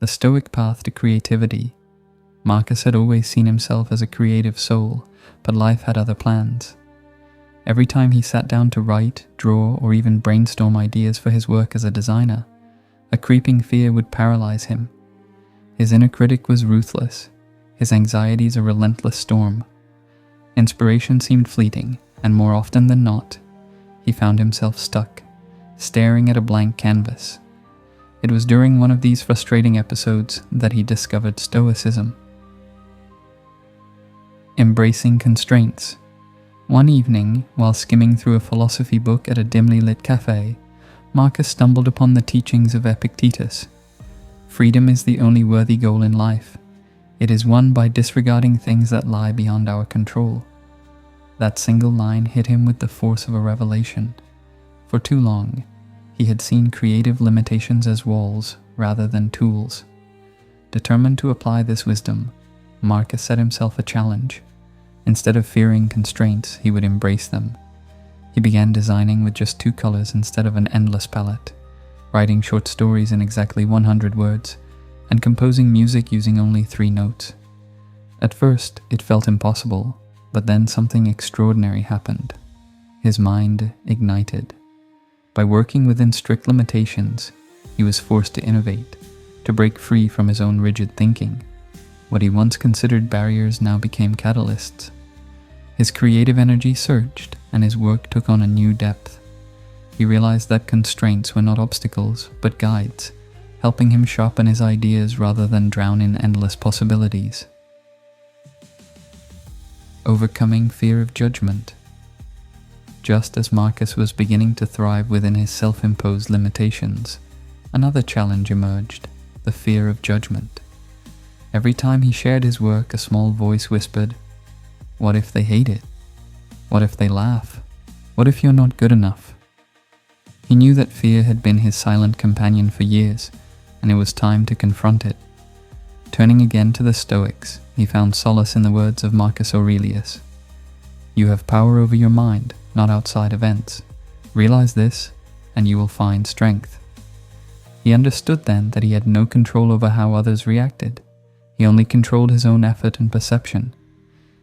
The Stoic path to creativity. Marcus had always seen himself as a creative soul, but life had other plans. Every time he sat down to write, draw, or even brainstorm ideas for his work as a designer, a creeping fear would paralyze him. His inner critic was ruthless, his anxieties a relentless storm. Inspiration seemed fleeting, and more often than not, he found himself stuck, staring at a blank canvas. It was during one of these frustrating episodes that he discovered Stoicism. Embracing constraints. One evening, while skimming through a philosophy book at a dimly lit cafe, Marcus stumbled upon the teachings of Epictetus. Freedom is the only worthy goal in life. It is won by disregarding things that lie beyond our control. That single line hit him with the force of a revelation. For too long, he had seen creative limitations as walls rather than tools. Determined to apply this wisdom, Marcus set himself a challenge. Instead of fearing constraints, he would embrace them. He began designing with just 2 colors instead of an endless palette, writing short stories in exactly 100 words, and composing music using only 3 notes. At first, it felt impossible, but then something extraordinary happened. His mind ignited. By working within strict limitations, he was forced to innovate, to break free from his own rigid thinking. What he once considered barriers now became catalysts. His creative energy surged, and his work took on a new depth. He realized that constraints were not obstacles, but guides, helping him sharpen his ideas rather than drown in endless possibilities. Overcoming fear of judgment. Just as Marcus was beginning to thrive within his self-imposed limitations, another challenge emerged: the fear of judgment. Every time he shared his work, a small voice whispered, "What if they hate it? What if they laugh? What if you're not good enough?" He knew that fear had been his silent companion for years, and it was time to confront it. Turning again to the Stoics, he found solace in the words of Marcus Aurelius. "You have power over your mind, not outside events. Realize this, and you will find strength." He understood then that he had no control over how others reacted. He only controlled his own effort and perception.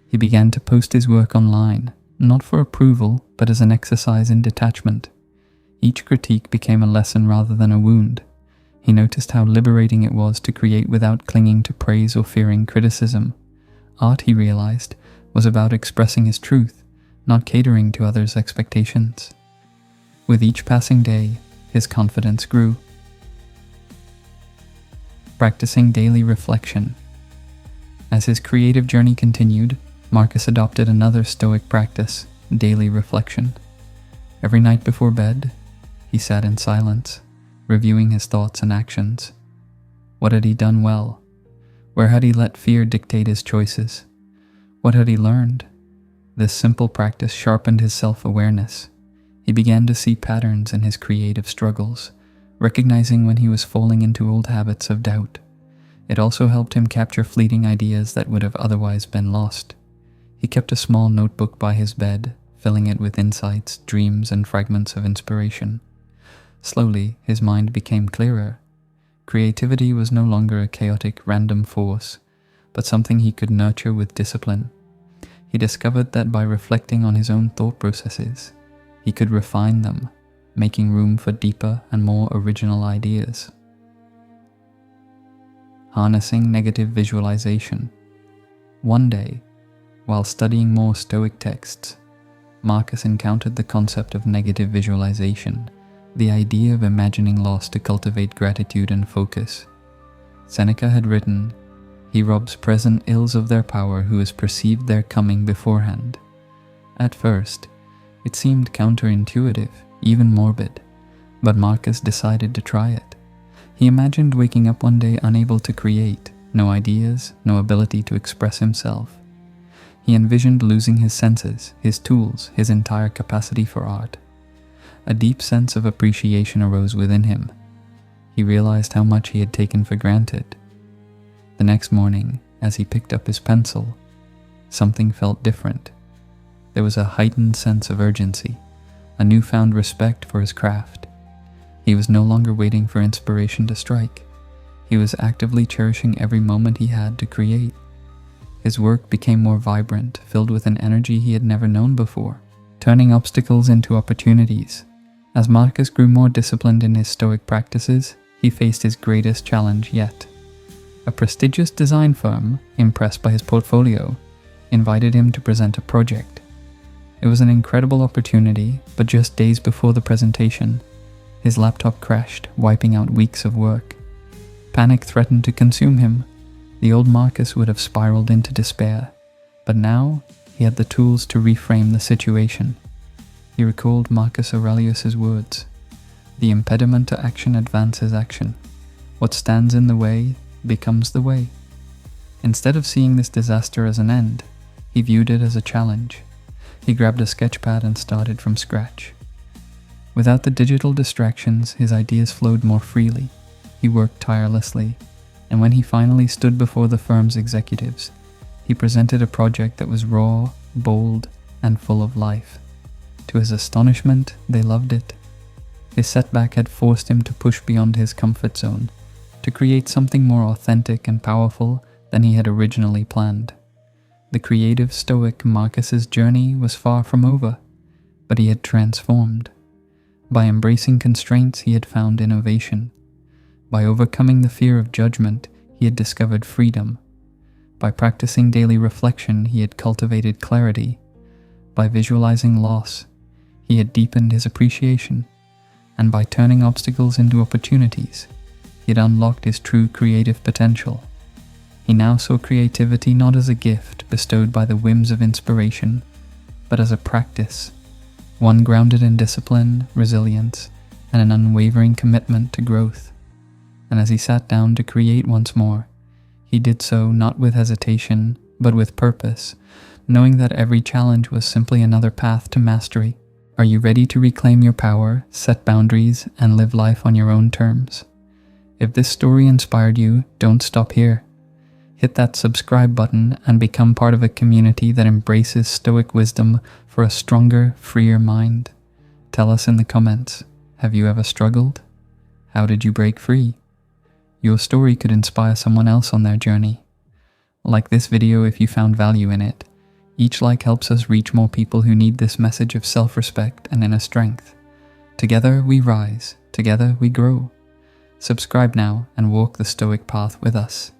He began to post his work online, not for approval, but as an exercise in detachment. Each critique became a lesson rather than a wound. He noticed how liberating it was to create without clinging to praise or fearing criticism. Art, he realized, was about expressing his truth, not catering to others' expectations. With each passing day, his confidence grew. Practicing daily reflection. As his creative journey continued, Marcus adopted another Stoic practice: daily reflection. Every night before bed, he sat in silence, reviewing his thoughts and actions. What had he done well? Where had he let fear dictate his choices? What had he learned? This simple practice sharpened his self-awareness. He began to see patterns in his creative struggles, recognizing when he was falling into old habits of doubt. It also helped him capture fleeting ideas that would have otherwise been lost. He kept a small notebook by his bed, filling it with insights, dreams, and fragments of inspiration. Slowly, his mind became clearer. Creativity was no longer a chaotic, random force, but something he could nurture with discipline. He discovered that by reflecting on his own thought processes, he could refine them, making room for deeper and more original ideas. Harnessing negative visualization. One day, while studying more Stoic texts, Marcus encountered the concept of negative visualization, the idea of imagining loss to cultivate gratitude and focus. Seneca had written, "He robs present ills of their power who has perceived their coming beforehand." At first, it seemed counterintuitive, even morbid, but Marcus decided to try it. He imagined waking up one day unable to create, no ideas, no ability to express himself. He envisioned losing his senses, his tools, his entire capacity for art. A deep sense of appreciation arose within him. He realized how much he had taken for granted. The next morning, as he picked up his pencil, something felt different. There was a heightened sense of urgency, a newfound respect for his craft. He was no longer waiting for inspiration to strike. He was actively cherishing every moment he had to create. His work became more vibrant, filled with an energy he had never known before, turning obstacles into opportunities. As Marcus grew more disciplined in his Stoic practices, he faced his greatest challenge yet. A prestigious design firm, impressed by his portfolio, invited him to present a project. It was an incredible opportunity, but just days before the presentation, his laptop crashed, wiping out weeks of work. Panic threatened to consume him. The old Marcus would have spiraled into despair, but now he had the tools to reframe the situation. He recalled Marcus Aurelius's words, "The impediment to action advances action. What stands in the way becomes the way." Instead of seeing this disaster as an end, he viewed it as a challenge. He grabbed a sketchpad and started from scratch. Without the digital distractions, his ideas flowed more freely. He worked tirelessly, and when he finally stood before the firm's executives, he presented a project that was raw, bold, and full of life. To his astonishment, they loved it. His setback had forced him to push beyond his comfort zone, to create something more authentic and powerful than he had originally planned. The creative Stoic Marcus's journey was far from over, but he had transformed. By embracing constraints, he had found innovation. By overcoming the fear of judgment, he had discovered freedom. By practicing daily reflection, he had cultivated clarity. By visualizing loss, he had deepened his appreciation. And by turning obstacles into opportunities, he had unlocked his true creative potential. He now saw creativity not as a gift bestowed by the whims of inspiration, but as a practice, one grounded in discipline, resilience, and an unwavering commitment to growth. And as he sat down to create once more, he did so not with hesitation, but with purpose, knowing that every challenge was simply another path to mastery. Are you ready to reclaim your power, set boundaries, and live life on your own terms? If this story inspired you, don't stop here. Hit that subscribe button and become part of a community that embraces Stoic wisdom for a stronger, freer mind. Tell us in the comments, have you ever struggled? How did you break free? Your story could inspire someone else on their journey. Like this video if you found value in it. Each like helps us reach more people who need this message of self-respect and inner strength. Together we rise, together we grow. Subscribe now and walk the Stoic path with us.